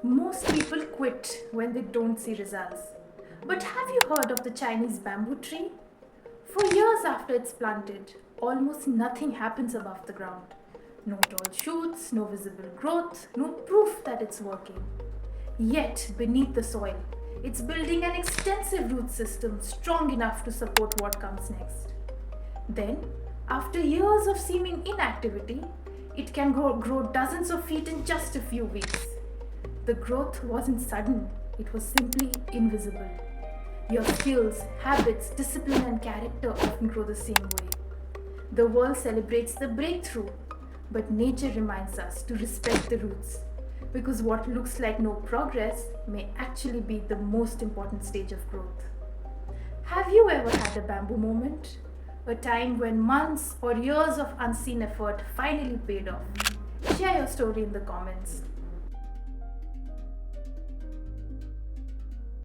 Most people quit when they don't see results. But have you heard of the Chinese bamboo tree? For years after it's planted, almost nothing happens above the ground. No tall shoots, no visible growth, no proof that it's working. Yet, beneath the soil, it's building an extensive root system strong enough to support what comes next. Then, after years of seeming inactivity, it can grow dozens of feet in just a few weeks. The growth wasn't sudden, it was simply invisible. Your skills, habits, discipline, and character often grow the same way. The world celebrates the breakthrough, but nature reminds us to respect the roots, because what looks like no progress may actually be the most important stage of growth. Have you ever had a bamboo moment? A time when months or years of unseen effort finally paid off? Share your story in the comments.